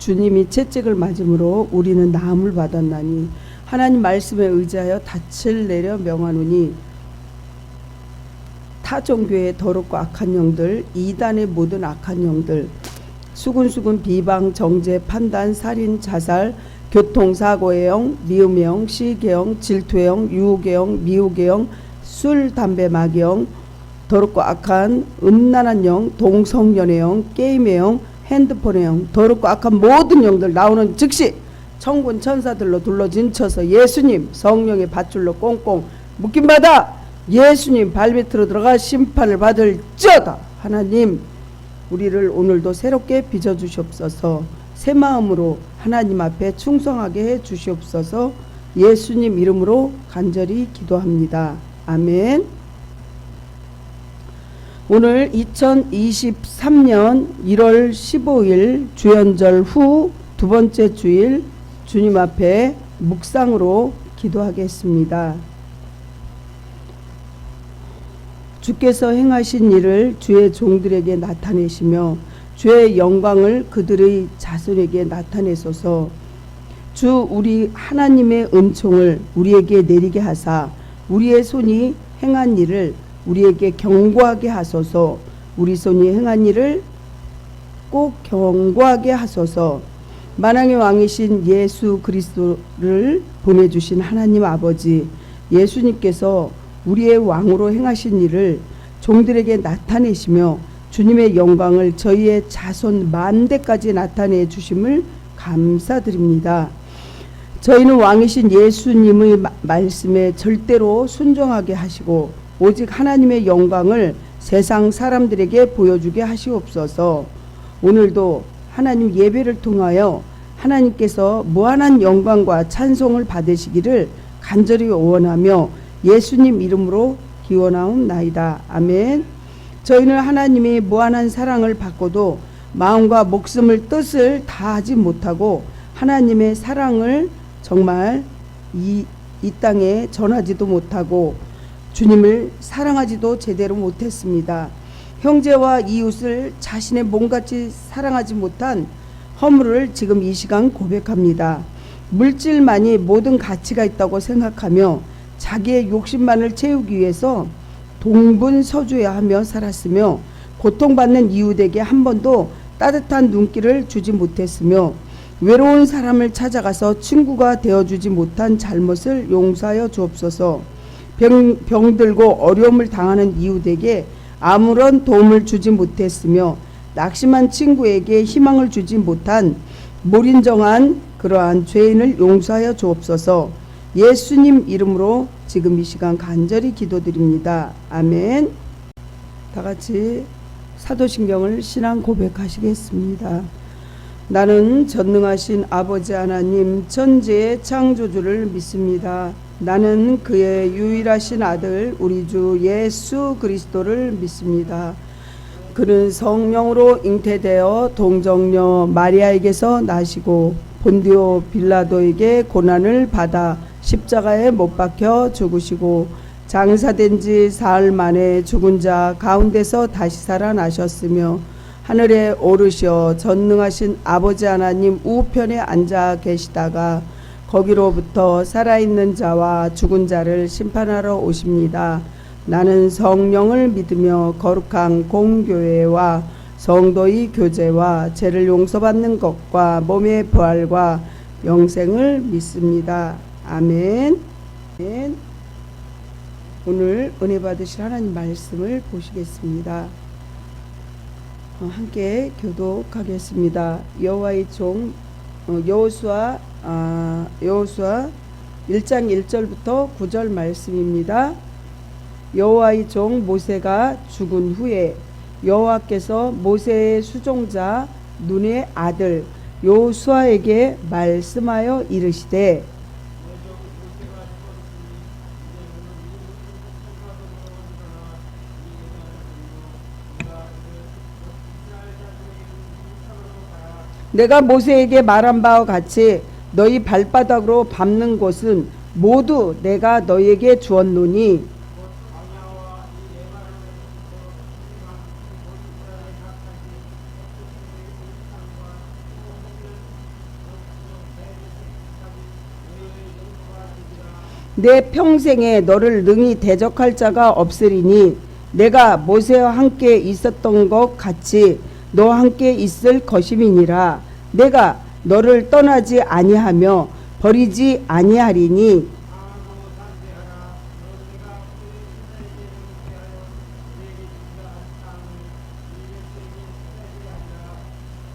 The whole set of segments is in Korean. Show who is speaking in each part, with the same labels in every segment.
Speaker 1: 주님이 채찍을 맞음으로 우리는 나음을 받았나니 하나님 말씀에 의지하여 닻을 내려 명하노니 타 종교의 더럽고 악한 영들, 이단의 모든 악한 영들, 수군수군 비방 정죄 판단 살인 자살 교통사고의 영, 미움의 영, 시기의 영, 질투의 영, 유혹의 영, 미혹의 영, 술 담배 마귀의 영, 더럽고 악한 음란한 영, 동성연의 영, 게임의 영, 핸드폰의 영, 더럽고 악한 모든 영들 나오는 즉시 천군 천사들로 둘러진 쳐서 예수님 성령의 밧줄로 꽁꽁 묶임받아 예수님 발밑으로 들어가 심판을 받을지어다. 하나님 우리를 오늘도 새롭게 빚어주시옵소서. 새 마음으로 하나님 앞에 충성하게 해 주시옵소서. 예수님 이름으로 간절히 기도합니다. 아멘. 오늘 2023년 1월 15일 주연절 후 두 번째 주일 주님 앞에 묵상으로 기도하겠습니다. 주께서 행하신 일을 주의 종들에게 나타내시며 주의 영광을 그들의 자손에게 나타내소서. 주 우리 하나님의 은총을 우리에게 내리게 하사 우리의 손이 행한 일을 우리에게 경고하게 하소서. 우리 손이 행한 일을 꼭 경고하게 하소서. 만왕의 왕이신 예수 그리스도를 보내주신 하나님 아버지, 예수님께서 우리의 왕으로 행하신 일을 종들에게 나타내시며 주님의 영광을 저희의 자손 만대까지 나타내 주심을 감사드립니다. 저희는 왕이신 예수님의 말씀에 절대로 순종하게 하시고 오직 하나님의 영광을 세상 사람들에게 보여주게 하시옵소서. 오늘도 하나님 예배를 통하여 하나님께서 무한한 영광과 찬송을 받으시기를 간절히 원하며 예수님 이름으로 기원하옵나이다. 아멘. 저희는 하나님이 무한한 사랑을 받고도 마음과 목숨을 뜻을 다하지 못하고 하나님의 사랑을 정말 이 땅에 전하지도 못하고 주님을 사랑하지도 제대로 못했습니다. 형제와 이웃을 자신의 몸같이 사랑하지 못한 허물을 지금 이 시간 고백합니다. 물질만이 모든 가치가 있다고 생각하며 자기의 욕심만을 채우기 위해서 동분서주해하며 살았으며 고통받는 이웃에게 한 번도 따뜻한 눈길을 주지 못했으며 외로운 사람을 찾아가서 친구가 되어주지 못한 잘못을 용서하여 주옵소서. 병들고 어려움을 당하는 이웃에게 아무런 도움을 주지 못했으며 낙심한 친구에게 희망을 주지 못한 몰인정한 그러한 죄인을 용서하여 주옵소서. 예수님 이름으로 지금 이 시간 간절히 기도드립니다. 아멘. 다같이 사도신경을 신앙 고백하시겠습니다. 나는 전능하신 아버지 하나님 천지의 창조주를 믿습니다. 나는 그의 유일하신 아들 우리 주 예수 그리스도를 믿습니다. 그는 성령으로 잉태되어 동정녀 마리아에게서 나시고 본디오 빌라도에게 고난을 받아 십자가에 못 박혀 죽으시고 장사된 지 사흘 만에 죽은 자 가운데서 다시 살아나셨으며 하늘에 오르시어 전능하신 아버지 하나님 우편에 앉아 계시다가 거기로부터 살아있는 자와 죽은 자를 심판하러 오십니다. 나는 성령을 믿으며 거룩한 공교회와 성도의 교제와 죄를 용서받는 것과 몸의 부활과 영생을 믿습니다. 아멘. 오늘 은혜 받으실 하나님 말씀을 보시겠습니다. 함께 교독하겠습니다. 여호와의 종 여호수아 1장 1절부터 9절 말씀입니다. 여호와의 종 모세가 죽은 후에 여호와께서 모세의 수종자 눈의 아들 여호수아에게 말씀하여 이르시되 내가 모세에게 말한 바와 같이 너희 발바닥으로 밟는 곳은 모두 내가 너희에게 주었노니 내 평생에 너를 능히 대적할 자가 없으리니 내가 모세와 함께 있었던 것 같이 너와 함께 있을 것임이니라. 내가 너를 떠나지 아니하며 버리지 아니하리니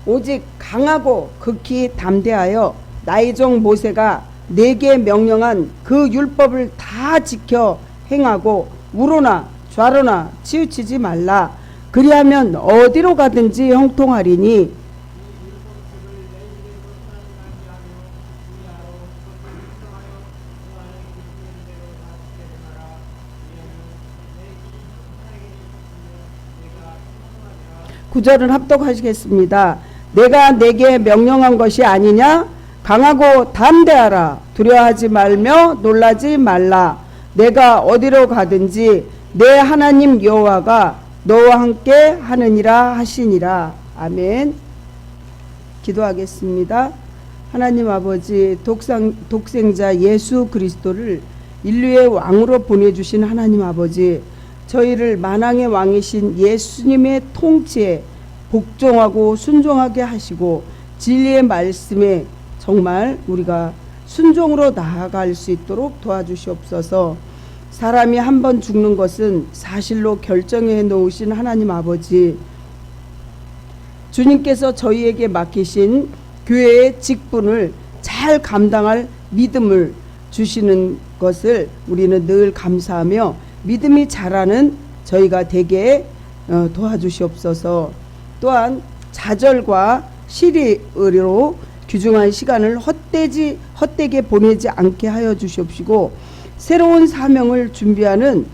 Speaker 1: 오직 강하고 극히 담대하여 나의 종 모세가 내게 명령한 그 율법을 다 지켜 행하고 우로나 좌로나 치우치지 말라. 그리하면 어디로 가든지 형통하리니 구절은 합독하시겠습니다. 내가 내게 명령한 것이 아니냐? 강하고 담대하라. 두려워하지 말며 놀라지 말라. 내가 어디로 가든지 내 하나님 여호와가 너와 함께 하느니라 하시니라. 아멘. 기도하겠습니다. 하나님 아버지, 독생자 예수 그리스도를 인류의 왕으로 보내주신 하나님 아버지, 저희를 만왕의 왕이신 예수님의 통치에 복종하고 순종하게 하시고 진리의 말씀에 정말 우리가 순종으로 나아갈 수 있도록 도와주시옵소서. 사람이 한 번 죽는 것은 사실로 결정해 놓으신 하나님 아버지, 주님께서 저희에게 맡기신 교회의 직분을 잘 감당할 믿음을 주시는 것을 우리는 늘 감사하며 믿음이 자라는 저희가 되게 도와주시옵소서. 또한 좌절과 시리으로 귀중한 시간을 헛되게 보내지 않게 하여 주시옵시고 새로운 사명을 준비하는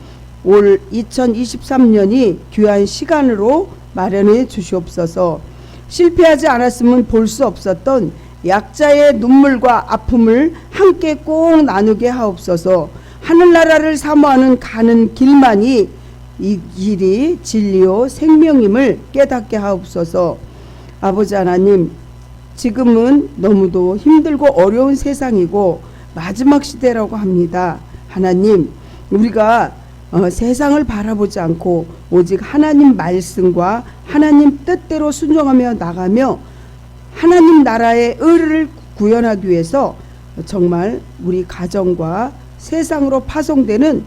Speaker 1: 올 2023년이 귀한 시간으로 마련해 주시옵소서. 실패하지 않았으면 볼 수 없었던 약자의 눈물과 아픔을 함께 꼭 나누게 하옵소서. 하늘나라를 사모하는 가는 길만이 이 길이 진리요 생명임을 깨닫게 하옵소서. 아버지 하나님, 지금은 너무도 힘들고 어려운 세상이고 마지막 시대라고 합니다. 하나님, 우리가 세상을 바라보지 않고 오직 하나님 말씀과 하나님 뜻대로 순종하며 나가며 하나님 나라의 의를 구현하기 위해서 정말 우리 가정과 세상으로 파송되는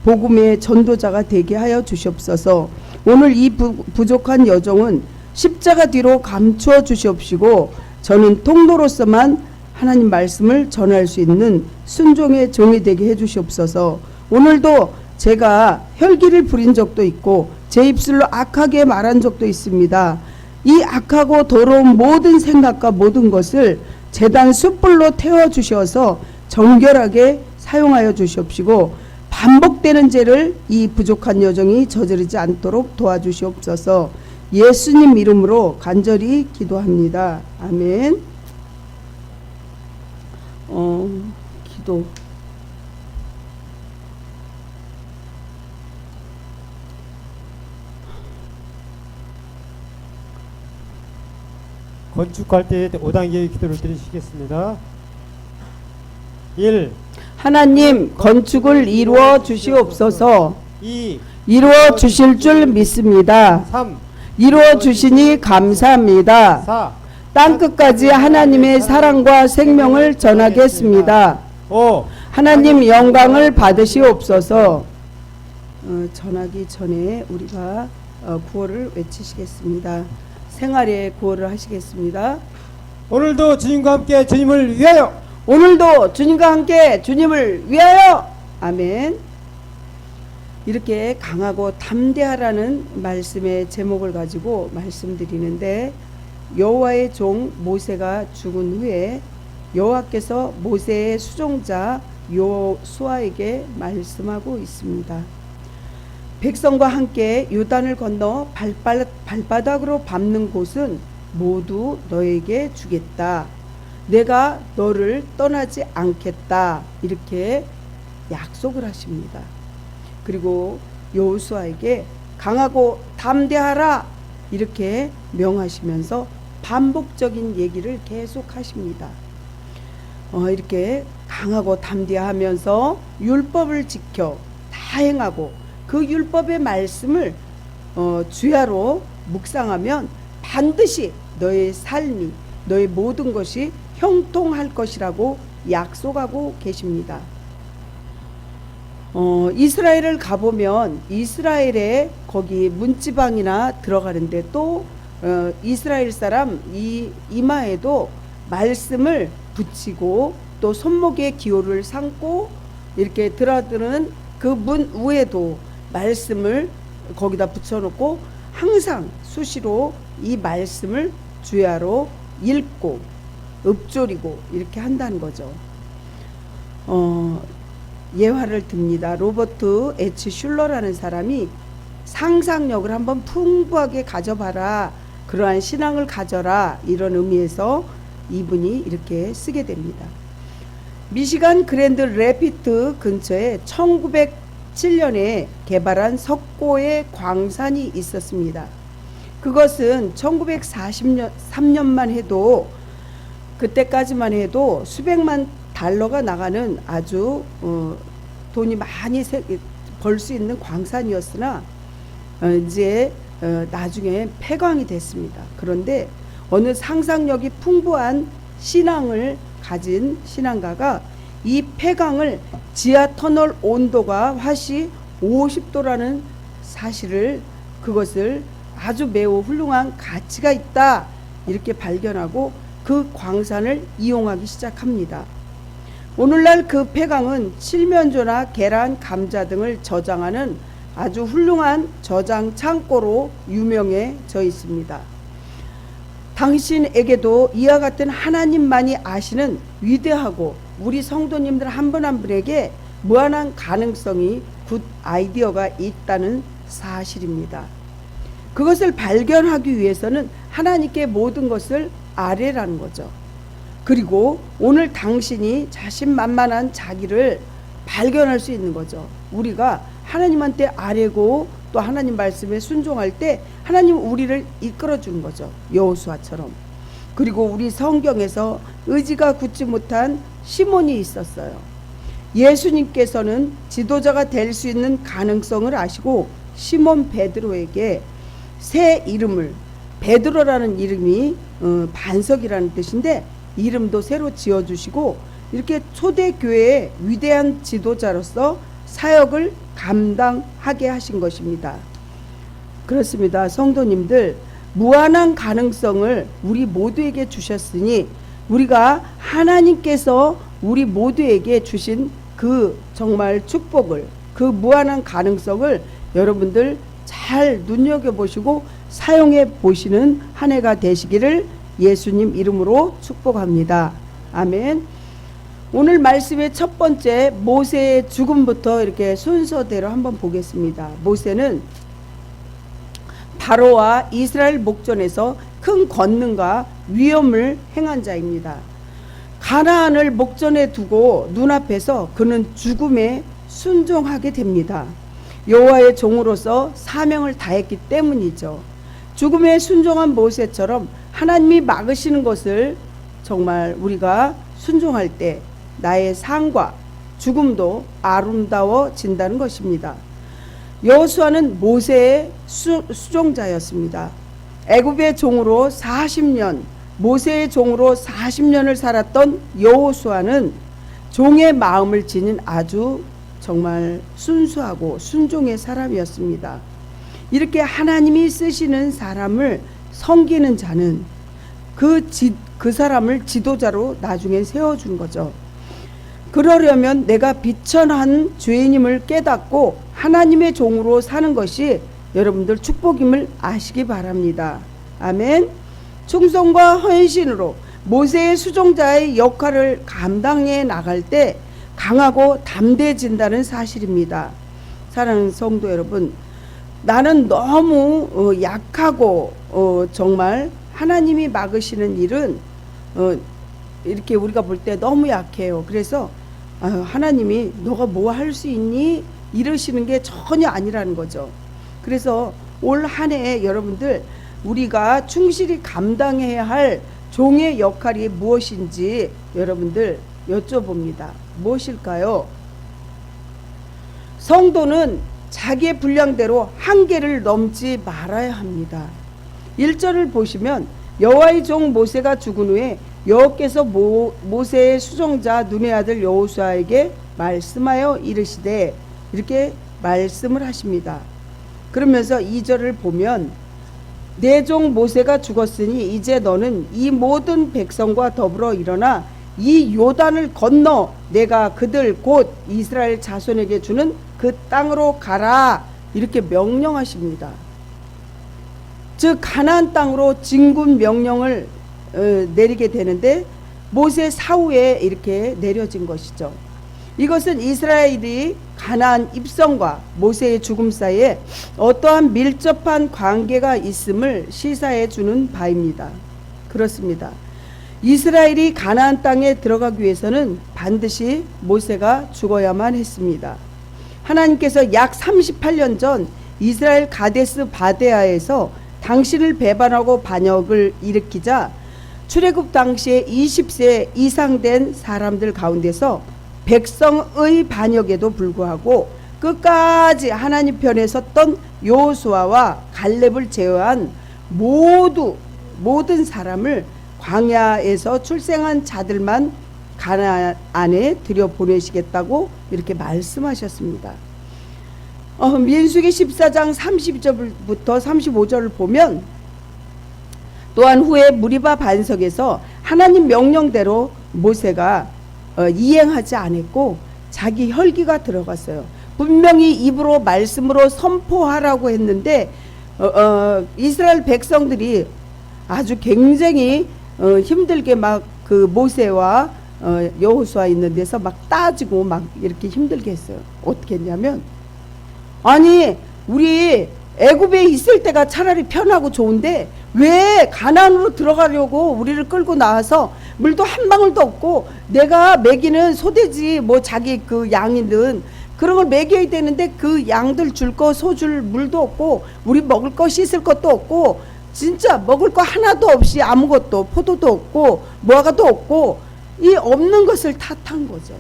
Speaker 1: 복음의 전도자가 되게 하여 주시옵소서. 오늘 이 부족한 여정은 십자가 뒤로 감추어 주시옵시고 저는 통로로서만 하나님 말씀을 전할 수 있는 순종의 종이 되게 해 주시옵소서. 오늘도 제가 혈기를 부린 적도 있고 제 입술로 악하게 말한 적도 있습니다. 이 악하고 더러운 모든 생각과 모든 것을 제단 숯불로 태워 주셔서 정결하게 사용하여 주시옵시고 반복되는 죄를 이 부족한 여정이 저지르지 않도록 도와주시옵소서. 예수님 이름으로 간절히 기도합니다. 아멘. 기도.
Speaker 2: 건축할 때 5단계의 기도를 드리시겠습니다. 1.
Speaker 1: 하나님, 건축을 이루어 주시옵소서.
Speaker 2: 2.
Speaker 1: 이루어 주실 줄 믿습니다.
Speaker 2: 3.
Speaker 1: 이루어 주시니 감사합니다.
Speaker 2: 4.
Speaker 1: 땅끝까지 하나님의 사랑과 생명을 전하겠습니다.
Speaker 2: 5.
Speaker 1: 하나님 영광을 받으시옵소서. 전하기 전에 우리가 구호를 외치시겠습니다. 생활의 구호를 하시겠습니다.
Speaker 2: 오늘도 주님과 함께 주님을 위하여.
Speaker 1: 오늘도 주님과 함께 주님을 위하여. 아멘. 이렇게 강하고 담대하라는 말씀의 제목을 가지고 말씀드리는데, 여호와의 종 모세가 죽은 후에 여호와께서 모세의 수종자 요수아에게 말씀하고 있습니다. 백성과 함께 요단을 건너 발바닥으로 밟는 곳은 모두 너에게 주겠다. 내가 너를 떠나지 않겠다. 이렇게 약속을 하십니다. 그리고 여호수아에게 강하고 담대하라 이렇게 명하시면서 반복적인 얘기를 계속 하십니다. 이렇게 강하고 담대하면서 율법을 지켜 다 행하고 그 율법의 말씀을 주야로 묵상하면 반드시 너의 삶이 너의 모든 것이 형통할 것이라고 약속하고 계십니다. 이스라엘을 가보면 이스라엘의 거기 문지방이나 들어가는데 또 이스라엘 사람 이 이마에도 말씀을 붙이고 또 손목에 기호를 삼고 이렇게 들어드는 그 문 위에도 말씀을 거기다 붙여놓고 항상 수시로 이 말씀을 주야로 읽고 읊조리고 이렇게 한다는 거죠. 예화를 듭니다. 로버트 H. 슐러라는 사람이 상상력을 한번 풍부하게 가져봐라, 그러한 신앙을 가져라, 이런 의미에서 이분이 이렇게 쓰게 됩니다. 미시간 그랜드 래피드 근처에 1907년에 개발한 석고의 광산이 있었습니다. 그것은 1943년만 해도 그때까지만 해도 수백만 달러가 나가는 아주 돈이 많이 벌 수 있는 광산이었으나 이제 나중에 폐광이 됐습니다. 그런데 어느 상상력이 풍부한 신앙을 가진 신앙가가 이 폐광을 지하 터널 온도가 화씨 50도라는 사실을, 그것을 아주 매우 훌륭한 가치가 있다 이렇게 발견하고 그 광산을 이용하기 시작합니다. 오늘날 그 폐광은 칠면조나 계란, 감자 등을 저장하는 아주 훌륭한 저장 창고로 유명해져 있습니다. 당신에게도 이와 같은 하나님만이 아시는 위대하고 우리 성도님들 한 분 한 분에게 무한한 가능성이, 굿 아이디어가 있다는 사실입니다. 그것을 발견하기 위해서는 하나님께 모든 것을 아뢰라는 거죠. 그리고 오늘 당신이 자신만만한 자기를 발견할 수 있는 거죠. 우리가 하나님한테 아뢰고 또 하나님 말씀에 순종할 때 하나님 우리를 이끌어 주는 거죠. 여호수아처럼. 그리고 우리 성경에서 의지가 굳지 못한 시몬이 있었어요. 예수님께서는 지도자가 될 수 있는 가능성을 아시고 시몬 베드로에게 새 이름을, 베드로라는 이름이 반석이라는 뜻인데 이름도 새로 지어주시고 이렇게 초대교회의 위대한 지도자로서 사역을 감당하게 하신 것입니다. 그렇습니다. 성도님들, 무한한 가능성을 우리 모두에게 주셨으니 우리가 하나님께서 우리 모두에게 주신 그 정말 축복을, 그 무한한 가능성을 여러분들 잘 눈여겨보시고 사용해 보시는 한 해가 되시기를 예수님 이름으로 축복합니다. 아멘. 오늘 말씀의 첫 번째 모세의 죽음부터 이렇게 순서대로 한번 보겠습니다. 모세는 바로와 이스라엘 목전에서 큰 권능과 위엄을 행한 자입니다. 가나안을 목전에 두고 눈앞에서 그는 죽음에 순종하게 됩니다. 여호와의 종으로서 사명을 다했기 때문이죠. 죽음에 순종한 모세처럼 하나님이 막으시는 것을 정말 우리가 순종할 때 나의 삶과 죽음도 아름다워진다는 것입니다. 여호수아는 모세의 수종자였습니다. 애굽의 종으로 40년, 모세의 종으로 40년을 살았던 여호수아는 종의 마음을 지닌 아주 정말 순수하고 순종의 사람이었습니다. 이렇게 하나님이 쓰시는 사람을 섬기는 자는 그 사람을 지도자로 나중에 세워준 거죠. 그러려면 내가 비천한 죄인임을 깨닫고 하나님의 종으로 사는 것이 여러분들 축복임을 아시기 바랍니다. 아멘. 충성과 헌신으로 모세의 수종자의 역할을 감당해 나갈 때 강하고 담대해진다는 사실입니다. 사랑하는 성도 여러분, 나는 너무 약하고 정말 하나님이 막으시는 일은 이렇게 우리가 볼 때 너무 약해요. 그래서 하나님이 너가 뭐 할 수 있니? 이러시는 게 전혀 아니라는 거죠. 그래서 올 한 해 여러분들 우리가 충실히 감당해야 할 종의 역할이 무엇인지 여러분들 여쭤봅니다. 무엇일까요? 성도는 자기의 분량대로 한계를 넘지 말아야 합니다. 1절을 보시면 여호와의 종 모세가 죽은 후에 여호와께서 모세의 수종자 눈의 아들 여호수아에게 말씀하여 이르시되, 이렇게 말씀을 하십니다. 그러면서 2절을 보면 내 종 모세가 죽었으니 이제 너는 이 모든 백성과 더불어 일어나 이 요단을 건너 내가 그들 곧 이스라엘 자손에게 주는 그 땅으로 가라, 이렇게 명령하십니다. 즉 가나안 땅으로 진군 명령을 내리게 되는데 모세 사후에 이렇게 내려진 것이죠. 이것은 이스라엘이 가나안 입성과 모세의 죽음 사이에 어떠한 밀접한 관계가 있음을 시사해 주는 바입니다. 그렇습니다. 이스라엘이 가나안 땅에 들어가기 위해서는 반드시 모세가 죽어야만 했습니다. 하나님께서 약 38년 전 이스라엘 가데스 바데아에서 당신을 배반하고 반역을 일으키자 출애굽 당시에 20세 이상 된 사람들 가운데서 백성의 반역에도 불구하고 끝까지 하나님 편에 섰던 여호수아와 갈렙을 제외한 모든 사람을 광야에서 출생한 자들만 가나안에 들여보내시겠다고 이렇게 말씀하셨습니다. 민수기 14장 32절부터 35절을 보면 또한 후에 무리바 반석에서 하나님 명령대로 모세가 이행하지 않았고 자기 혈기가 들어갔어요. 분명히 입으로 말씀으로 선포하라고 했는데 이스라엘 백성들이 아주 굉장히 힘들게 막 그 모세와 여호수아 있는 데서 막 따지고 막 이렇게 힘들게 했어요. 어떻게 했냐면, 아니 우리 애굽에 있을 때가 차라리 편하고 좋은데 왜 가나안으로 들어가려고 우리를 끌고 나와서 물도 한 방울도 없고 내가 먹이는 소돼지 뭐 자기 그 양이든 그런 걸 먹여야 되는데 그 양들 줄 거 소줄 물도 없고 우리 먹을 거 씻을 것도 없고 진짜 먹을 거 하나도 없이 아무것도 포도도 없고 무화과도 없고 이 없는 것을 탓한 거죠.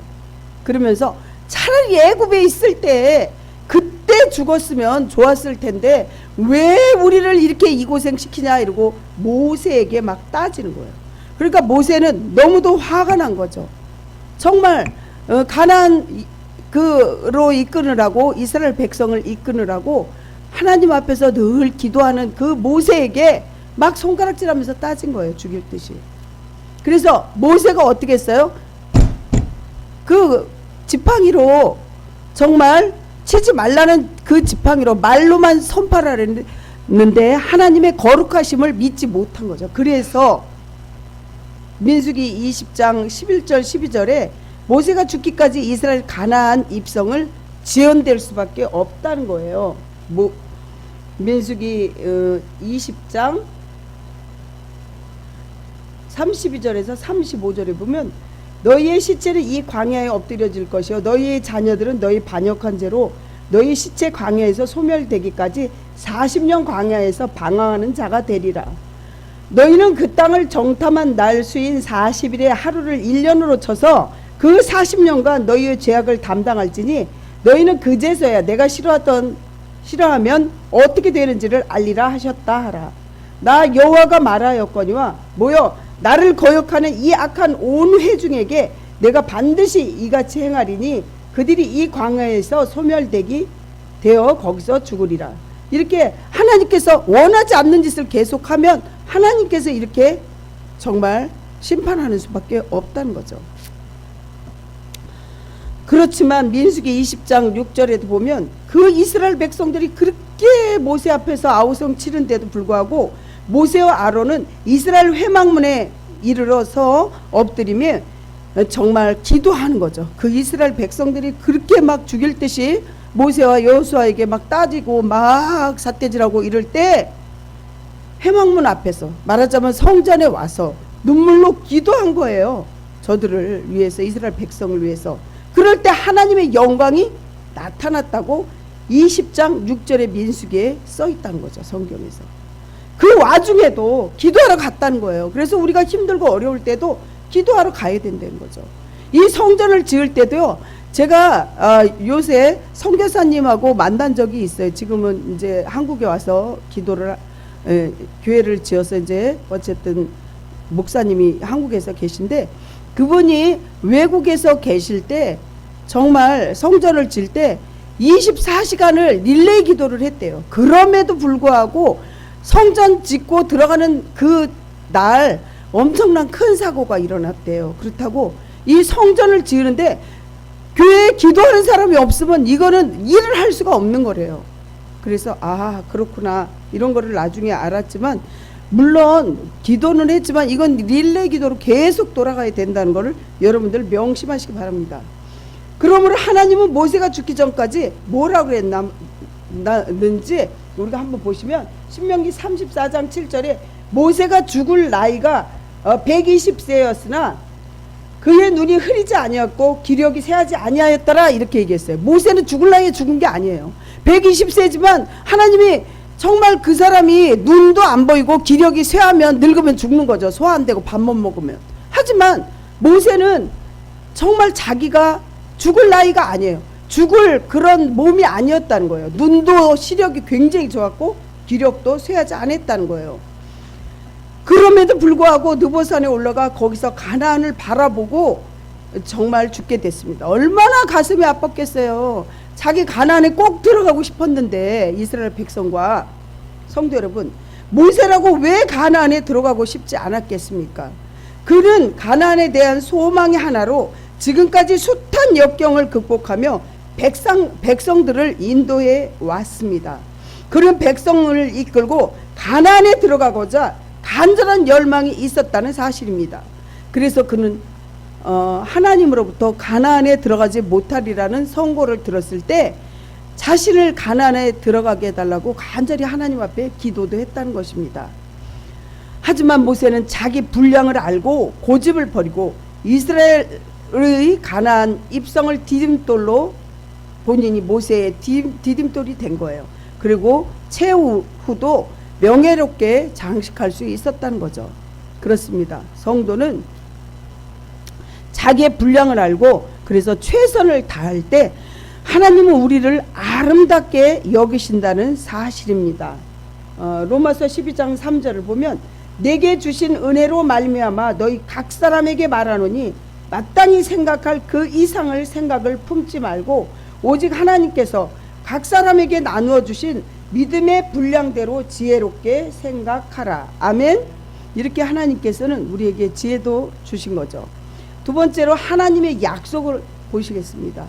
Speaker 1: 그러면서 차라리 애굽에 있을 때 그때 죽었으면 좋았을 텐데 왜 우리를 이렇게 이 고생 시키냐 이러고 모세에게 막 따지는 거예요. 그러니까 모세는 너무도 화가 난 거죠. 정말 가나안으로 이끄느라고 이스라엘 백성을 이끄느라고 하나님 앞에서 늘 기도하는 그 모세에게 막 손가락질하면서 따진 거예요. 죽일 듯이. 그래서 모세가 어떻게 했어요? 그 지팡이로 정말 치지 말라는 그 지팡이로 말로만 선포하라는데 하나님의 거룩하심을 믿지 못한 거죠. 그래서 민수기 20장 11절 12절에 모세가 죽기까지 이스라엘 가나안 입성을 지연될 수밖에 없다는 거예요. 민수기 20장 32절에서 35절에 보면 너희의 시체는 이 광야에 엎드려질 것이요 너희의 자녀들은 너희 반역한 죄로 너희 시체 광야에서 소멸되기까지 40년 광야에서 방황하는 자가 되리라. 너희는 그 땅을 정탐한 날 수인 40일의 하루를 1년으로 쳐서 그 40년간 너희의 죄악을 담당할지니 너희는 그제서야 내가 싫어하면 어떻게 되는지를 알리라 하셨다 하라. 나 여호와가 말하였거니와 모여 나를 거역하는 이 악한 온 회중에게 내가 반드시 이같이 행하리니 그들이 이 광야에서 소멸되기 되어 거기서 죽으리라. 이렇게 하나님께서 원하지 않는 짓을 계속하면 하나님께서 이렇게 정말 심판하는 수밖에 없다는 거죠. 그렇지만 민수기 20장 6절에도 보면 그 이스라엘 백성들이 그렇게 모세 앞에서 아우성 치는데도 불구하고 모세와 아론은 이스라엘 회막문에 이르러서 엎드리며 정말 기도하는 거죠. 그 이스라엘 백성들이 그렇게 막 죽일 듯이 모세와 여호수아에게 막 따지고 막 삿대질하고 이럴 때 회막문 앞에서 말하자면 성전에 와서 눈물로 기도한 거예요. 저들을 위해서, 이스라엘 백성을 위해서. 그럴 때 하나님의 영광이 나타났다고 20장 6절의 민수기에 써 있다는 거죠. 성경에서. 그 와중에도 기도하러 갔다는 거예요. 그래서 우리가 힘들고 어려울 때도 기도하러 가야 된다는 거죠. 이 성전을 지을 때도요. 제가 요새 선교사님하고 만난 적이 있어요. 지금은 이제 한국에 와서 기도를 교회를 지어서 이제 어쨌든 목사님이 한국에서 계신데, 그분이 외국에서 계실 때 정말 성전을 지을 때 24시간을 릴레이 기도를 했대요. 그럼에도 불구하고 성전 짓고 들어가는 그 날 엄청난 큰 사고가 일어났대요. 그렇다고 이 성전을 지으는데 교회에 기도하는 사람이 없으면 이거는 일을 할 수가 없는 거래요. 그래서 그렇구나 이런 거를 나중에 알았지만, 물론 기도는 했지만 이건 릴레이 기도로 계속 돌아가야 된다는 거를 여러분들 명심하시기 바랍니다. 그러므로 하나님은 모세가 죽기 전까지 뭐라고 그랬는지 우리가 한번 보시면 신명기 34장 7절에 모세가 죽을 나이가 120세였으나 그의 눈이 흐리지 아니었고 기력이 쇠하지 아니하였더라 이렇게 얘기했어요. 모세는 죽을 나이에 죽은 게 아니에요. 120세지만 하나님이 정말 그 사람이 눈도 안 보이고 기력이 쇠하면 늙으면 죽는 거죠. 소화 안 되고 밥 못 먹으면. 하지만 모세는 정말 자기가 죽을 나이가 아니에요. 죽을 그런 몸이 아니었다는 거예요. 눈도 시력이 굉장히 좋았고 기력도 쇠하지 않았다는 거예요. 그럼에도 불구하고 느보산에 올라가 거기서 가나안을 바라보고 정말 죽게 됐습니다. 얼마나 가슴이 아팠겠어요. 자기 가나안에 꼭 들어가고 싶었는데, 이스라엘 백성과 성도 여러분, 모세라고 왜 가나안에 들어가고 싶지 않았겠습니까? 그는 가나안에 대한 소망의 하나로 지금까지 숱한 역경을 극복하며 백성들을 인도해 왔습니다. 그런 백성을 이끌고 가나안에 들어가고자 간절한 열망이 있었다는 사실입니다. 그래서 그는 하나님으로부터 가나안에 들어가지 못하리라는 선고를 들었을 때 자신을 가나안에 들어가게 해달라고 간절히 하나님 앞에 기도도 했다는 것입니다. 하지만 모세는 자기 분량을 알고 고집을 버리고 이스라엘의 가나안 입성을 디딤돌로 본인이 모세의 디딤돌이 된 거예요. 그리고 최후도 명예롭게 장식할 수 있었다는 거죠. 그렇습니다. 성도는 자기의 분량을 알고 그래서 최선을 다할 때 하나님은 우리를 아름답게 여기신다는 사실입니다. 로마서 12장 3절을 보면 내게 주신 은혜로 말미암아 너희 각 사람에게 말하노니 마땅히 생각할 그 이상을 생각을 품지 말고 오직 하나님께서 각 사람에게 나누어 주신 믿음의 분량대로 지혜롭게 생각하라. 아멘. 이렇게 하나님께서는 우리에게 지혜도 주신 거죠. 두 번째로 하나님의 약속을 보시겠습니다.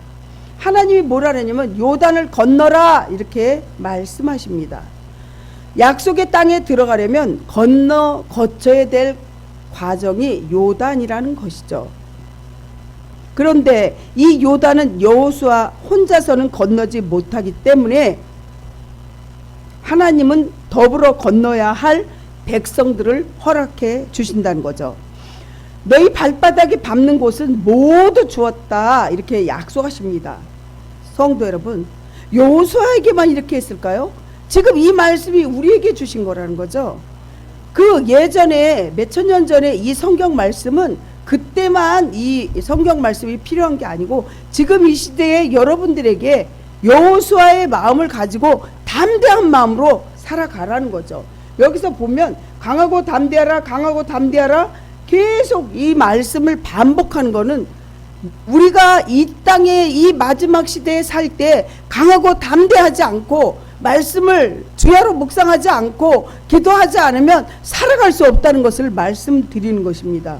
Speaker 1: 하나님이 뭐라 하냐면 요단을 건너라 이렇게 말씀하십니다. 약속의 땅에 들어가려면 거쳐야 될 과정이 요단이라는 것이죠. 그런데 이 요단은 여호수아 혼자서는 건너지 못하기 때문에 하나님은 더불어 건너야 할 백성들을 허락해 주신다는 거죠. 너희 발바닥이 밟는 곳은 모두 주었다 이렇게 약속하십니다. 성도 여러분, 여호수아에게만 이렇게 했을까요? 지금 이 말씀이 우리에게 주신 거라는 거죠. 그 예전에 몇천 년 전에 이 성경 말씀은 그때만 이 성경 말씀이 필요한 게 아니고 지금 이 시대에 여러분들에게 여호수아의 마음을 가지고 담대한 마음으로 살아가라는 거죠. 여기서 보면 강하고 담대하라, 강하고 담대하라 계속 이 말씀을 반복하는 거는 우리가 이 땅에 이 마지막 시대에 살 때 강하고 담대하지 않고 말씀을 주야로 묵상하지 않고 기도하지 않으면 살아갈 수 없다는 것을 말씀드리는 것입니다.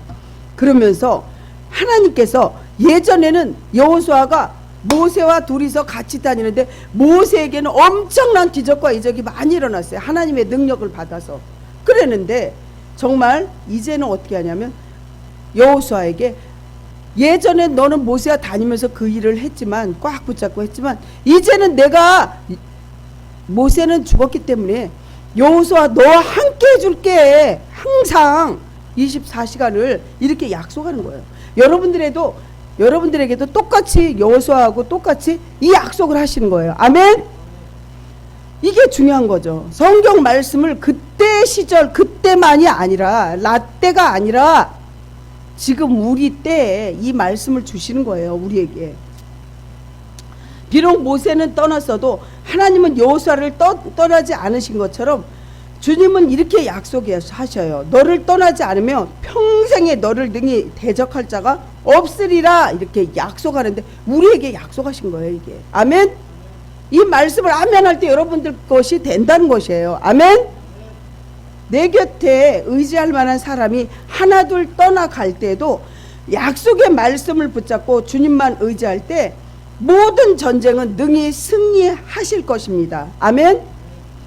Speaker 1: 그러면서 하나님께서 예전에는 여호수아가 모세와 둘이서 같이 다니는데 모세에게는 엄청난 기적과 이적이 많이 일어났어요. 하나님의 능력을 받아서. 그랬는데 정말 이제는 어떻게 하냐면 여호수아에게 예전에 너는 모세와 다니면서 그 일을 했지만 꽉 붙잡고 했지만 이제는 내가 모세는 죽었기 때문에 여호수아 너와 함께 해줄게. 항상 24시간을 이렇게 약속하는 거예요. 여러분들에게도 똑같이 여호수아하고 똑같이 이 약속을 하시는 거예요. 아멘. 이게 중요한 거죠. 성경 말씀을 그때 시절 그때만이 아니라 라때가 아니라 지금 우리 때에 이 말씀을 주시는 거예요. 우리에게. 비록 모세는 떠났어도 하나님은 여호수아를 떠나지 않으신 것처럼 주님은 이렇게 약속하셔요. 너를 떠나지 않으면 평생에 너를 능히 대적할 자가 없으리라, 이렇게 약속하는데 우리에게 약속하신 거예요. 이게 아멘. 이 말씀을 아멘 할 때 여러분들 것이 된다는 것이에요. 아멘. 내 곁에 의지할 만한 사람이 하나둘 떠나갈 때도 약속의 말씀을 붙잡고 주님만 의지할 때 모든 전쟁은 능히 승리하실 것입니다. 아멘.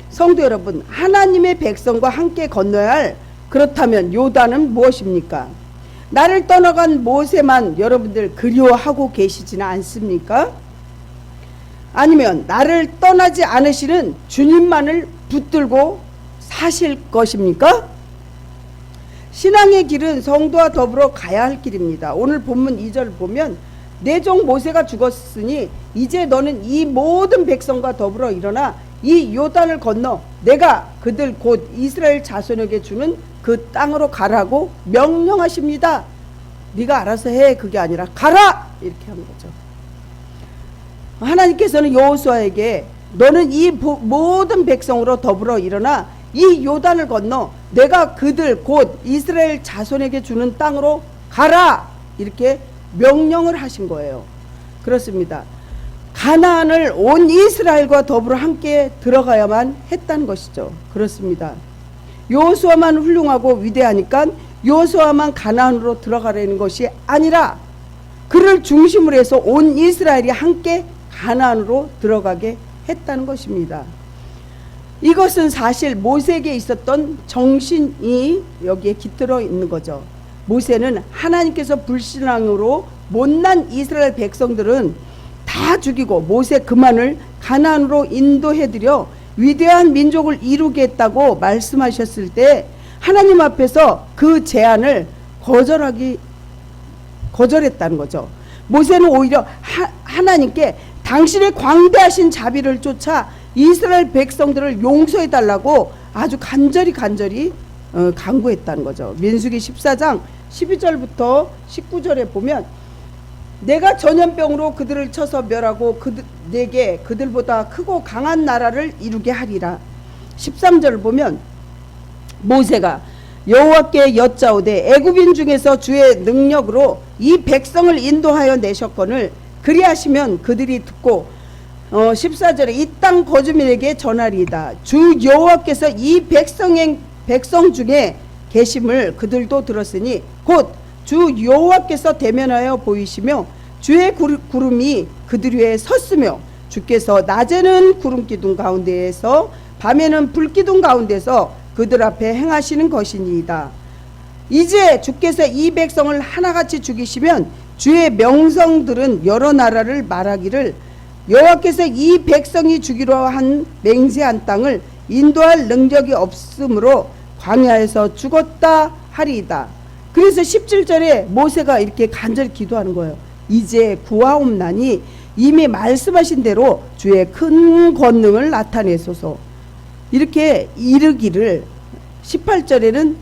Speaker 1: 성도 여러분, 하나님의 백성과 함께 건너야 할, 그렇다면 요단은 무엇입니까? 나를 떠나간 모세만 여러분들 그리워하고 계시지는 않습니까? 아니면 나를 떠나지 않으시는 주님만을 붙들고 사실 것입니까? 신앙의 길은 성도와 더불어 가야 할 길입니다. 오늘 본문 2절 보면 내 종 모세가 죽었으니 이제 너는 이 모든 백성과 더불어 일어나 이 요단을 건너 내가 그들 곧 이스라엘 자손에게 주는 그 땅으로 가라고 명령하십니다. 네가 알아서 해, 그게 아니라 가라, 이렇게 하는 거죠. 하나님께서는 여호수아에게 너는 이 모든 백성으로 더불어 일어나 이 요단을 건너 내가 그들 곧 이스라엘 자손에게 주는 땅으로 가라, 이렇게 명령을 하신 거예요. 그렇습니다. 가나안을 온 이스라엘과 더불어 함께 들어가야만 했다는 것이죠. 그렇습니다. 여호수아만 훌륭하고 위대하니까 여호수아만 가나안으로 들어가려는 것이 아니라 그를 중심으로 해서 온 이스라엘이 함께 가나안으로 들어가게 했다는 것입니다. 이것은 사실 모세에게 있었던 정신이 여기에 깃들어 있는 거죠. 모세는 하나님께서 불신앙으로 못난 이스라엘 백성들은 다 죽이고 모세 그만을 가나안으로 인도해드려 위대한 민족을 이루겠다고 말씀하셨을 때 하나님 앞에서 그 제안을 거절했다는 거죠. 모세는 오히려 하나님께 당신의 광대하신 자비를 쫓아 이스라엘 백성들을 용서해달라고 아주 간절히 간구했다는 거죠. 민수기 14장 12절부터 19절에 보면 내가 전염병으로 그들을 쳐서 멸하고 내게 그들보다 크고 강한 나라를 이루게 하리라. 13절을 보면 모세가 여호와께 여짜오되 애굽인 중에서 주의 능력으로 이 백성을 인도하여 내셨거늘 그리하시면 그들이 듣고 14절에 이 땅 거주민에게 전하리이다. 주 여호와께서 이 백성 중에 계심을 그들도 들었으니 곧 주 여호와께서 대면하여 보이시며 주의 구름이 그들 위에 섰으며 주께서 낮에는 구름기둥 가운데에서 밤에는 불기둥 가운데서 그들 앞에 행하시는 것이니이다. 이제 주께서 이 백성을 하나같이 죽이시면 주의 명성들은 여러 나라를 말하기를 여호와께서 이 백성이 주기로 한 맹세한 땅을 인도할 능력이 없으므로 광야에서 죽었다 하리이다. 그래서 17절에 모세가 이렇게 간절히 기도하는 거예요. 이제 구하옵나니 이미 말씀하신 대로 주의 큰 권능을 나타내소서. 이렇게 이르기를 18절에는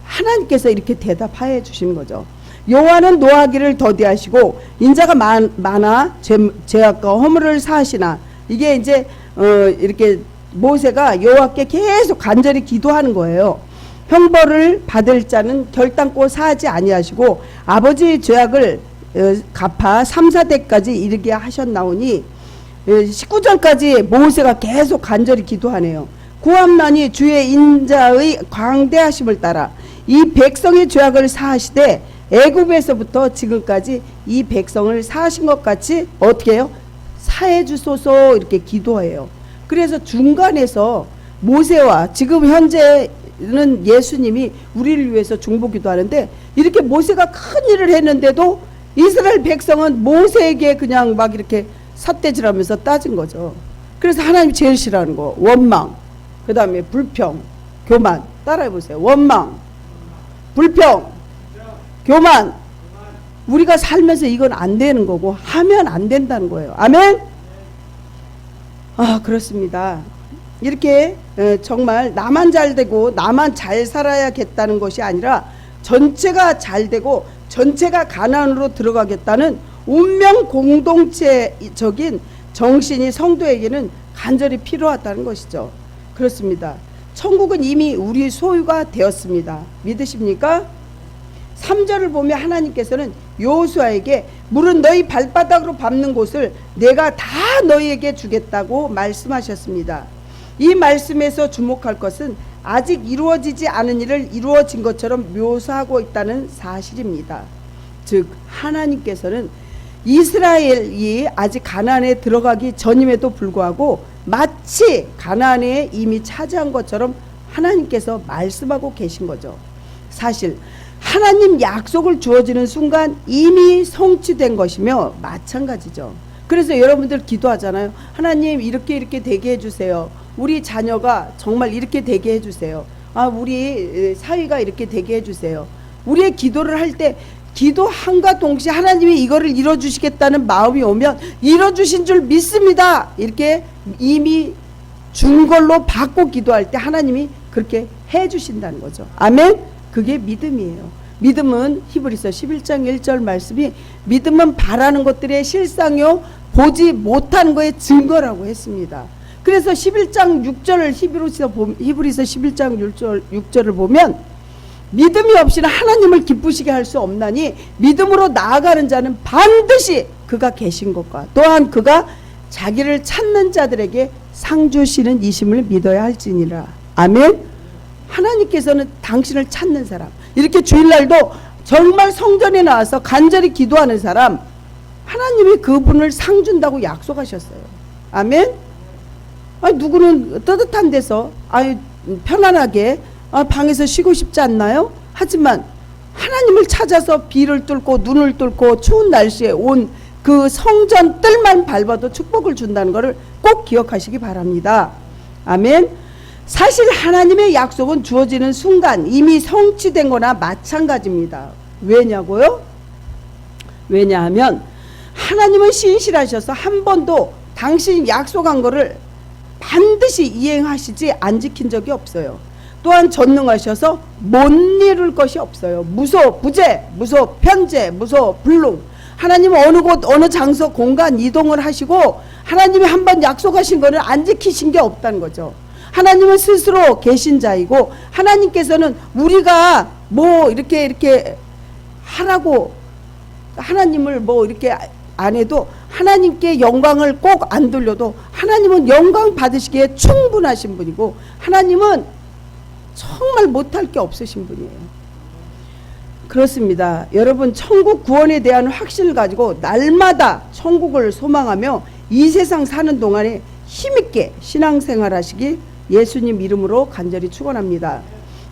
Speaker 1: 하나님께서 이렇게 대답하여 주시는 거죠. 여호와는 노하기를 더디하시고 인자가 많아 죄악과 허물을 사하시나. 이게 이제 이렇게 모세가 여호와께 계속 간절히 기도하는 거예요. 형벌을 받을 자는 결단코 사하지 아니하시고 아버지의 죄악을 갚아 3, 4대까지 이르게 하셨나오니 19절까지 모세가 계속 간절히 기도하네요. 구함나니 주의 인자의 광대하심을 따라 이 백성의 죄악을 사하시되 애굽에서부터 지금까지 이 백성을 사하신 것 같이 어떻게 해요? 사해 주소서, 이렇게 기도해요. 그래서 중간에서 모세와 지금 현재는 예수님이 우리를 위해서 중보기도 하는데 이렇게 모세가 큰 일을 했는데도 이스라엘 백성은 모세에게 그냥 막 이렇게 삿대질하면서 따진 거죠. 그래서 하나님이 제일 싫어하는 거 원망, 그 다음에 불평, 교만. 따라해보세요. 원망, 불평, 교만. 우리가 살면서 이건 안 되는 거고 하면 안 된다는 거예요. 아멘. 그렇습니다. 이렇게 정말 나만 잘 되고 나만 잘 살아야겠다는 것이 아니라 전체가 잘 되고 전체가 가나안으로 들어가겠다는 운명 공동체적인 정신이 성도에게는 간절히 필요하다는 것이죠. 그렇습니다. 천국은 이미 우리 소유가 되었습니다. 믿으십니까? 3절을 보면 하나님께서는 여호수아에게 물은 너희 발바닥으로 밟는 곳을 내가 다 너희에게 주겠다고 말씀하셨습니다. 이 말씀에서 주목할 것은 아직 이루어지지 않은 일을 이루어진 것처럼 묘사하고 있다는 사실입니다. 즉 하나님께서는 이스라엘이 아직 가나안에 들어가기 전임에도 불구하고 마치 가나안에 이미 차지한 것처럼 하나님께서 말씀하고 계신 거죠. 사실 하나님 약속을 주어지는 순간 이미 성취된 것이며 마찬가지죠. 그래서 여러분들 기도하잖아요. 하나님 이렇게 되게 해주세요. 우리 자녀가 정말 이렇게 되게 해주세요. 우리 사위가 이렇게 되게 해주세요. 우리의 기도를 할 때 기도함과 동시에 하나님이 이거를 이뤄주시겠다는 마음이 오면 이뤄주신 줄 믿습니다. 이렇게 이미 준 걸로 받고 기도할 때 하나님이 그렇게 해주신다는 거죠. 아멘. 그게 믿음이에요. 믿음은 히브리서 11장 1절 말씀이 믿음은 바라는 것들의 실상요 보지 못하는 거의 증거라고 했습니다. 그래서 11장 6절을 히브리서 11장 6절을 보면 믿음이 없이는 하나님을 기쁘시게 할 수 없나니 믿음으로 나아가는 자는 반드시 그가 계신 것과 또한 그가 자기를 찾는 자들에게 상 주시는 이심을 믿어야 할지니라. 아멘. 하나님께서는 당신을 찾는 사람, 이렇게 주일날도 정말 성전에 나와서 간절히 기도하는 사람, 하나님이 그분을 상 준다고 약속하셨어요. 아멘. 누구는 뜨뜻한 데서 편안하게 방에서 쉬고 싶지 않나요? 하지만 하나님을 찾아서 비를 뚫고 눈을 뚫고 추운 날씨에 온 그 성전 뜰만 밟아도 축복을 준다는 것을 꼭 기억하시기 바랍니다. 아멘. 사실 하나님의 약속은 주어지는 순간 이미 성취된 거나 마찬가지입니다. 왜냐고요? 왜냐하면 하나님은 신실하셔서 한 번도 당신이 약속한 거를 반드시 이행하시지 안 지킨 적이 없어요. 또한 전능하셔서 못 이룰 것이 없어요. 무소 부재, 무소 편재, 무소 불능. 하나님은 어느 곳 어느 장소 공간 이동을 하시고 하나님이 한 번 약속하신 거는 안 지키신 게 없다는 거죠. 하나님은 스스로 계신 자이고 하나님께서는 우리가 뭐 이렇게 하라고 하나님을 뭐 이렇게 안 해도 하나님께 영광을 꼭 안 돌려도 하나님은 영광 받으시기에 충분하신 분이고 하나님은 정말 못할 게 없으신 분이에요. 그렇습니다. 여러분 천국 구원에 대한 확신을 가지고 날마다 천국을 소망하며 이 세상 사는 동안에 힘있게 신앙생활 하시기 예수님 이름으로 간절히 축원합니다.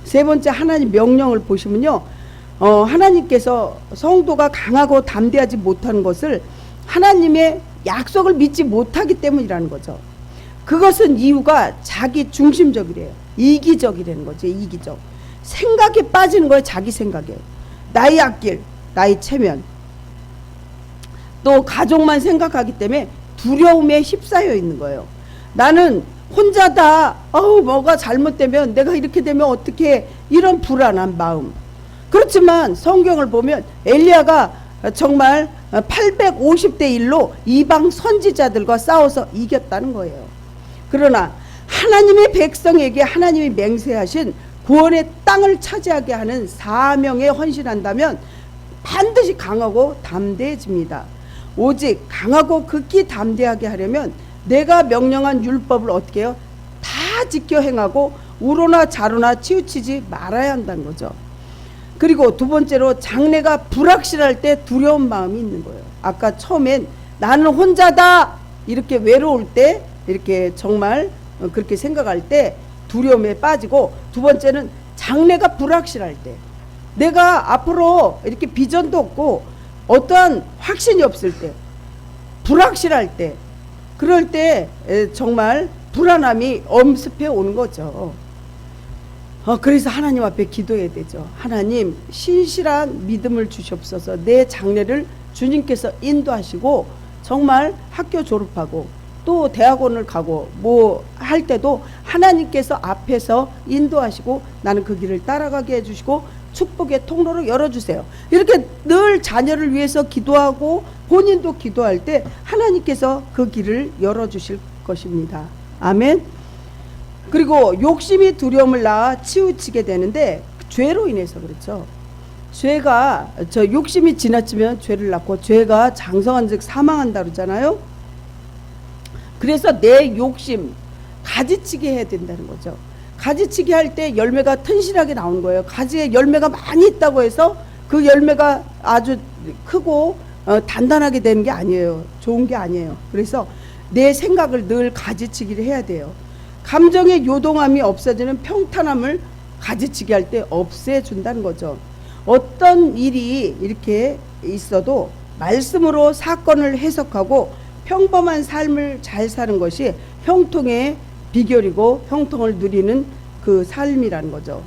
Speaker 1: 세 번째 하나님 명령을 보시면요. 하나님께서 성도가 강하고 담대하지 못하는 것을 하나님의 약속을 믿지 못하기 때문이라는 거죠. 그것은 이유가 자기 중심적이래요. 이기적이라는 거죠. 이기적. 생각에 빠지는 거예요. 자기 생각에. 나의 앞길, 나의 체면. 또 가족만 생각하기 때문에 두려움에 휩싸여 있는 거예요. 나는 혼자다. 뭐가 잘못되면 내가 이렇게 되면 어떻게, 이런 불안한 마음. 그렇지만 성경을 보면 엘리야가 정말 850대 1로 이방 선지자들과 싸워서 이겼다는 거예요. 그러나 하나님의 백성에게 하나님이 맹세하신 구원의 땅을 차지하게 하는 사명에 헌신한다면 반드시 강하고 담대해집니다. 오직 강하고 극히 담대하게 하려면 내가 명령한 율법을 어떻게 해요? 다 지켜 행하고 우로나 자로나 치우치지 말아야 한다는 거죠. 그리고 두 번째로 장래가 불확실할 때 두려운 마음이 있는 거예요. 아까 처음엔 나는 혼자다 이렇게 외로울 때, 이렇게 정말 그렇게 생각할 때 두려움에 빠지고, 두 번째는 장래가 불확실할 때, 내가 앞으로 이렇게 비전도 없고 어떠한 확신이 없을 때, 불확실할 때, 그럴 때 정말 불안함이 엄습해 오는 거죠. 그래서 하나님 앞에 기도해야 되죠. 하나님, 신실한 믿음을 주시옵소서. 내 장래를 주님께서 인도하시고 정말 학교 졸업하고 또 대학원을 가고 뭐 할 때도 하나님께서 앞에서 인도하시고 나는 그 길을 따라가게 해주시고 축복의 통로로 열어주세요. 이렇게 늘 자녀를 위해서 기도하고 본인도 기도할 때 하나님께서 그 길을 열어주실 것입니다. 아멘. 그리고 욕심이 두려움을 낳아 치우치게 되는데 죄로 인해서 그렇죠. 죄가 욕심이 지나치면 죄를 낳고 죄가 장성한즉 사망한다 그러잖아요. 그래서 내 욕심 가지치기 해야 된다는 거죠. 가지치기 할 때 열매가 튼실하게 나오는 거예요. 가지에 열매가 많이 있다고 해서 그 열매가 아주 크고 단단하게 되는 게 아니에요. 좋은 게 아니에요. 그래서 내 생각을 늘 가지치기를 해야 돼요. 감정의 요동함이 없어지는 평탄함을 가지치기 할 때 없애준다는 거죠. 어떤 일이 이렇게 있어도 말씀으로 사건을 해석하고 평범한 삶을 잘 사는 것이 형통의 비결이고 형통을 누리는 그 삶이라는 거죠.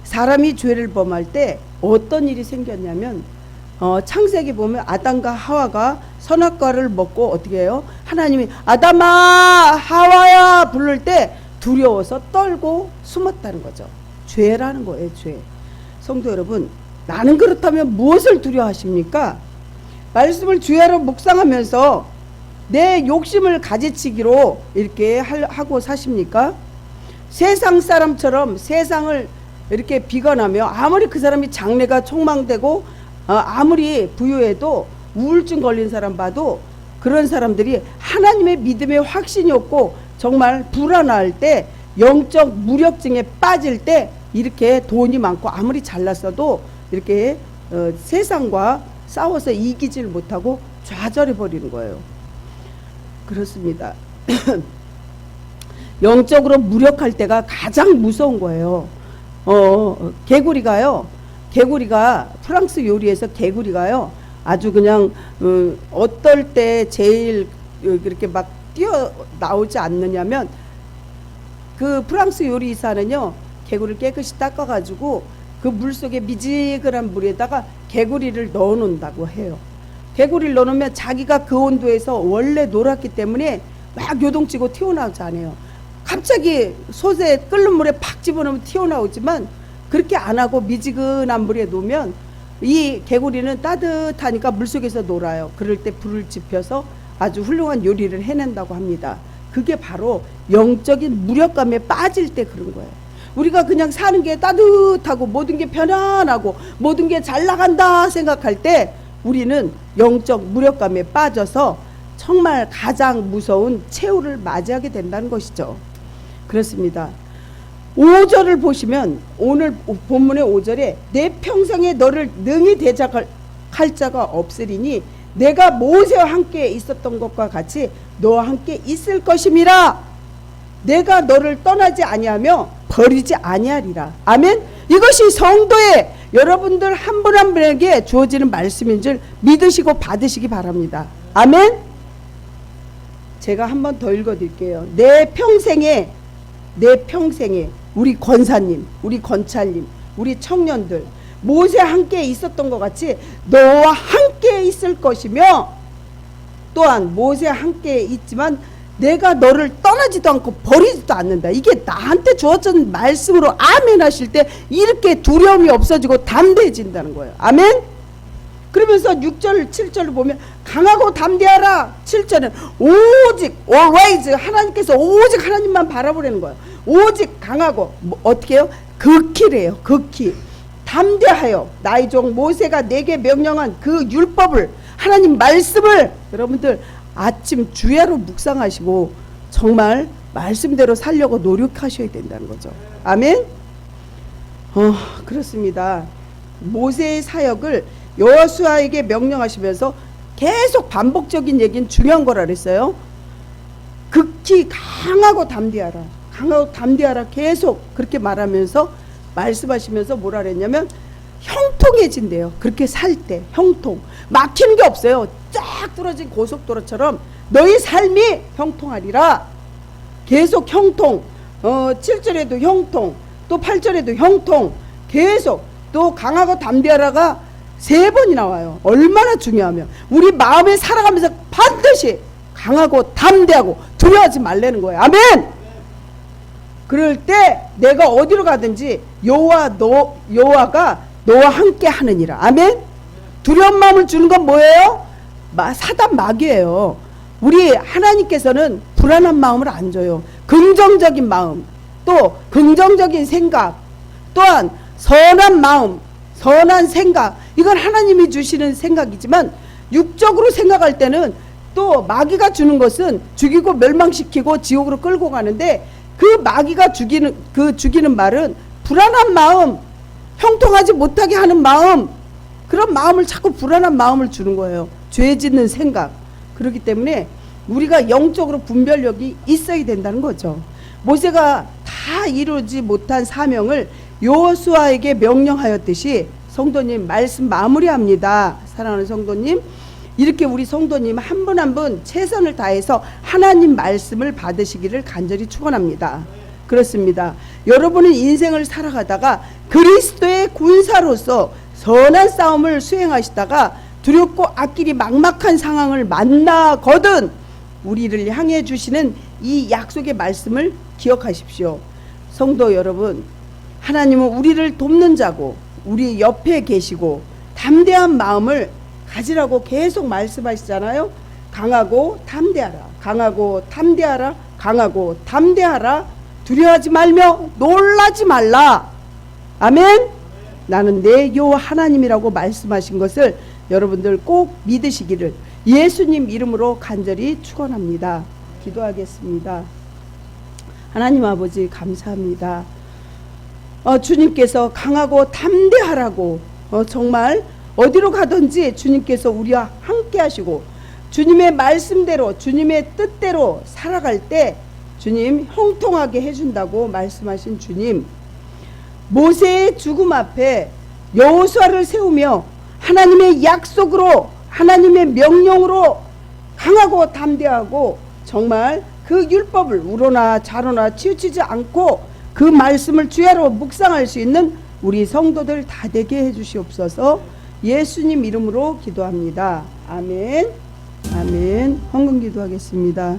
Speaker 1: 사람이 죄를 범할 때 어떤 일이 생겼냐면 창세기 보면 아담과 하와가 선악과를 먹고 어떻게 해요? 하나님이 아담아 하와야 부를 때 두려워서 떨고 숨었다는 거죠. 죄라는 거예요. 죄. 성도 여러분, 나는 그렇다면 무엇을 두려워하십니까? 말씀을 주야로 묵상하면서 내 욕심을 가지치기로 이렇게 하고 사십니까? 세상 사람처럼 세상을 이렇게 비관하며 아무리 그 사람이 장래가 촉망되고 아무리 부유해도 우울증 걸린 사람 봐도 그런 사람들이 하나님의 믿음에 확신이 없고 정말 불안할 때 영적 무력증에 빠질 때 이렇게 돈이 많고 아무리 잘났어도 이렇게 세상과 싸워서 이기질 못하고 좌절해 버리는 거예요. 그렇습니다. 영적으로 무력할 때가 가장 무서운 거예요. 개구리가 프랑스 요리에서 개구리가요 아주 그냥 어떨 때 제일 그렇게 막 뛰어 나오지 않느냐면 그 프랑스 요리사는요 개구리를 깨끗이 닦아가지고 그 물속에 미지근한 물에다가 개구리를 넣어 놓는다고 해요. 개구리를 넣어놓으면 자기가 그 온도에서 원래 놀았기 때문에 막 요동치고 튀어나오지 않아요. 갑자기 솥에 끓는 물에 팍 집어넣으면 튀어나오지만 그렇게 안 하고 미지근한 물에 놓으면 이 개구리는 따뜻하니까 물속에서 놀아요. 그럴 때 불을 지펴서 아주 훌륭한 요리를 해낸다고 합니다. 그게 바로 영적인 무력감에 빠질 때 그런 거예요. 우리가 그냥 사는 게 따뜻하고 모든 게 편안하고 모든 게 잘 나간다 생각할 때 우리는 영적 무력감에 빠져서 정말 가장 무서운 최후를 맞이하게 된다는 것이죠. 그렇습니다. 5절을 보시면 오늘 본문의 5절에 내 평생에 너를 능히 대적할 자가 없으리니 내가 모세와 함께 있었던 것과 같이 너와 함께 있을 것임이라. 내가 너를 떠나지 아니하며 버리지 아니하리라. 아멘. 이것이 성도의 여러분들 한 분 한 분에게 주어지는 말씀인 줄 믿으시고 받으시기 바랍니다. 아멘. 제가 한 번 더 읽어드릴게요. 내 평생에 우리 권사님, 우리 권찰님, 우리 청년들 모세와 함께 있었던 것 같이 너와 함께 있을 것이며 또한 모세와 함께 있지만 내가 너를 떠나지도 않고 버리지도 않는다. 이게 나한테 주어진 말씀으로 아멘 하실 때 이렇게 두려움이 없어지고 담대해진다는 거예요. 아멘. 그러면서 6절 7절을 보면 강하고 담대하라. 7절은 오직 always 하나님께서 오직 하나님만 바라보라는 거예요. 오직 강하고 어떻게 해요? 극히래요. 극히 담대하여 나의 종 모세가 내게 명령한 그 율법을 하나님 말씀을 여러분들 아침 주야로 묵상하시고 정말 말씀대로 살려고 노력하셔야 된다는 거죠. 아멘. 그렇습니다. 모세의 사역을 여호수아에게 명령하시면서 계속 반복적인 얘기는 중요한 거라 그랬어요. 극히 강하고 담대하라. 강하고 담대하라 계속 그렇게 말하면서 말씀하시면서 뭐라 그랬냐면 형통해진대요. 그렇게 살 때 형통. 막히는 게 없어요. 쫙 뚫어진 고속도로처럼 너희 삶이 형통하리라. 계속 형통. 7절에도 형통. 또 8절에도 형통. 계속 또 강하고 담대하라가 3번이 나와요. 얼마나 중요하면 우리 마음에 살아가면서 반드시 강하고 담대하고 두려워하지 말라는 거예요. 아멘. 그럴 때 내가 어디로 가든지 여호와가 너와 함께 하느니라. 아멘. 두려운 마음을 주는 건 뭐예요? 사단 마귀예요. 우리 하나님께서는 불안한 마음을 안 줘요. 긍정적인 마음, 또 긍정적인 생각, 또한 선한 마음, 선한 생각, 이건 하나님이 주시는 생각이지만 육적으로 생각할 때는 또 마귀가 주는 것은 죽이고 멸망시키고 지옥으로 끌고 가는데, 그 마귀가 죽이는 말은 불안한 마음, 형통하지 못하게 하는 마음, 그런 마음을 자꾸 불안한 마음을 주는 거예요. 죄 짓는 생각. 그렇기 때문에 우리가 영적으로 분별력이 있어야 된다는 거죠. 모세가 다 이루지 못한 사명을 여호수아에게 명령하였듯이, 성도님 말씀 마무리합니다. 사랑하는 성도님, 이렇게 우리 성도님 한 분 한 분 최선을 다해서 하나님 말씀을 받으시기를 간절히 축원합니다. 그렇습니다. 여러분은 인생을 살아가다가 그리스도의 군사로서 선한 싸움을 수행하시다가 두렵고 앞길이 막막한 상황을 만나거든 우리를 향해 주시는 이 약속의 말씀을 기억하십시오. 성도 여러분, 하나님은 우리를 돕는 자고 우리 옆에 계시고 담대한 마음을 가지라고 계속 말씀하시잖아요. 강하고 담대하라, 강하고 담대하라, 강하고 담대하라, 두려워하지 말며 놀라지 말라. 아멘. 나는 내 여호와 하나님이라고 말씀하신 것을 여러분들 꼭 믿으시기를 예수님 이름으로 간절히 축원합니다. 기도하겠습니다. 하나님 아버지 감사합니다. 주님께서 강하고 담대하라고 정말 어디로 가든지 주님께서 우리와 함께 하시고 주님의 말씀대로 주님의 뜻대로 살아갈 때 주님 형통하게 해준다고 말씀하신 주님, 모세의 죽음 앞에 여호수아를 세우며 하나님의 약속으로 하나님의 명령으로 강하고 담대하고 정말 그 율법을 우로나 좌로나 치우치지 않고 그 말씀을 주야로 묵상할 수 있는 우리 성도들 다 되게 해주시옵소서. 예수님 이름으로 기도합니다. 아멘. 아멘. 헌금 기도하겠습니다.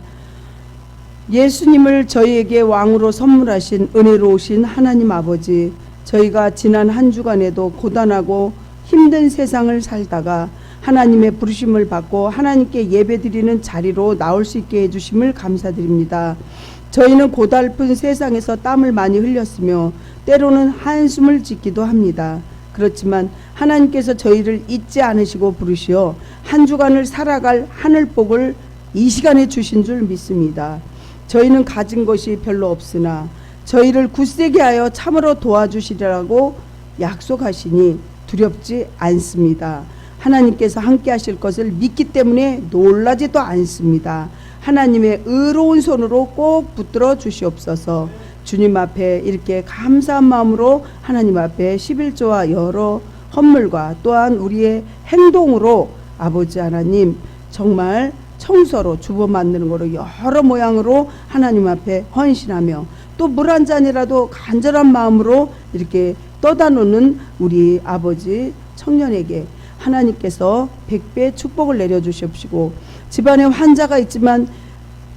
Speaker 1: 예수님을 저희에게 왕으로 선물하신 은혜로우신 하나님 아버지, 저희가 지난 한 주간에도 고단하고 힘든 세상을 살다가 하나님의 부르심을 받고 하나님께 예배드리는 자리로 나올 수 있게 해주심을 감사드립니다. 저희는 고달픈 세상에서 땀을 많이 흘렸으며 때로는 한숨을 짓기도 합니다. 그렇지만 하나님께서 저희를 잊지 않으시고 부르시어 한 주간을 살아갈 하늘 복을 이 시간에 주신 줄 믿습니다. 저희는 가진 것이 별로 없으나 저희를 굳세게 하여 참으로 도와주시리라고 약속하시니 두렵지 않습니다. 하나님께서 함께 하실 것을 믿기 때문에 놀라지도 않습니다. 하나님의 의로운 손으로 꼭 붙들어 주시옵소서. 주님 앞에 이렇게 감사한 마음으로 하나님 앞에 11조와 여러 헌물과 또한 우리의 행동으로 아버지 하나님 정말 청소로 주보 만드는 거로 여러 모양으로 하나님 앞에 헌신하며 또 물 한 잔이라도 간절한 마음으로 이렇게 떠다 놓는 우리 아버지 청년에게 하나님께서 100배 축복을 내려주시옵시고, 집안에 환자가 있지만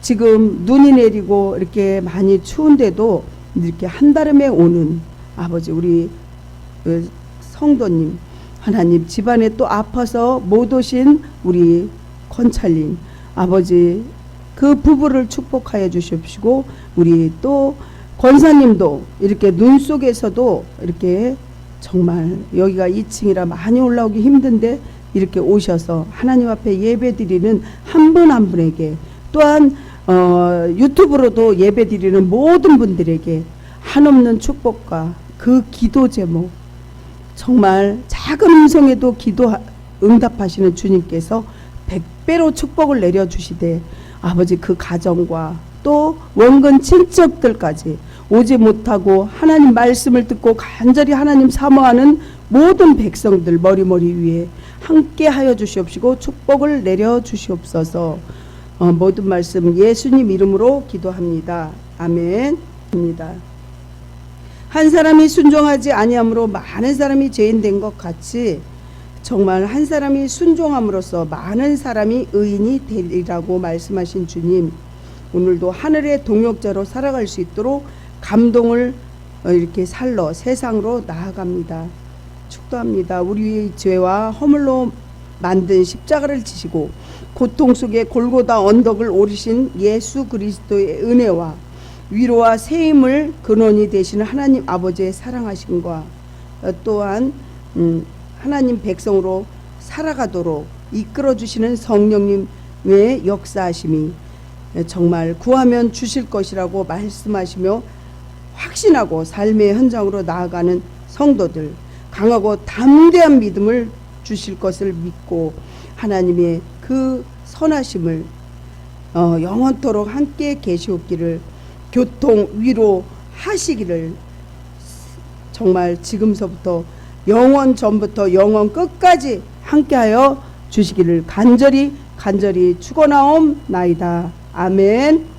Speaker 1: 지금 눈이 내리고 이렇게 많이 추운데도 이렇게 한달음에 오는 아버지 우리 성도님, 하나님 집안에 또 아파서 못 오신 우리 권찰님 아버지 그 부부를 축복하여 주십시고, 우리 또 권사님도 이렇게 눈 속에서도 이렇게 정말 여기가 2층이라 많이 올라오기 힘든데 이렇게 오셔서 하나님 앞에 예배드리는 한 분 한 분에게, 또한 유튜브로도 예배드리는 모든 분들에게 한없는 축복과 그 기도 제목, 정말 작은 음성에도 기도 응답하시는 주님께서 100배로 축복을 내려주시되 아버지 그 가정과 또 원근 친척들까지 오지 못하고 하나님 말씀을 듣고 간절히 하나님 사모하는 모든 백성들 머리머리 위에 함께 하여 주시옵시고 축복을 내려 주시옵소서. 모든 말씀 예수님 이름으로 기도합니다. 아멘. 입니다. 한 사람이 순종하지 아니함으로 많은 사람이 죄인 된 것 같이 정말 한 사람이 순종함으로써 많은 사람이 의인이 되리라고 말씀하신 주님, 오늘도 하늘의 동역자로 살아갈 수 있도록 감동을 이렇게 살러 세상으로 나아갑니다. 축도합니다. 우리의 죄와 허물로 만든 십자가를 지시고 고통 속에 골고다 언덕을 오르신 예수 그리스도의 은혜와 위로와 세임을 근원이 되시는 하나님 아버지의 사랑하심과 또한 하나님 백성으로 살아가도록 이끌어주시는 성령님의 역사하심이 정말 구하면 주실 것이라고 말씀하시며 확신하고 삶의 현장으로 나아가는 성도들, 강하고 담대한 믿음을 주실 것을 믿고 하나님의 그 선하심을 영원토록 함께 계시옵기를, 교통 위로하시기를 정말 지금서부터 영원 전부터 영원 끝까지 함께하여 주시기를 간절히 축원하옵나이다. 아멘.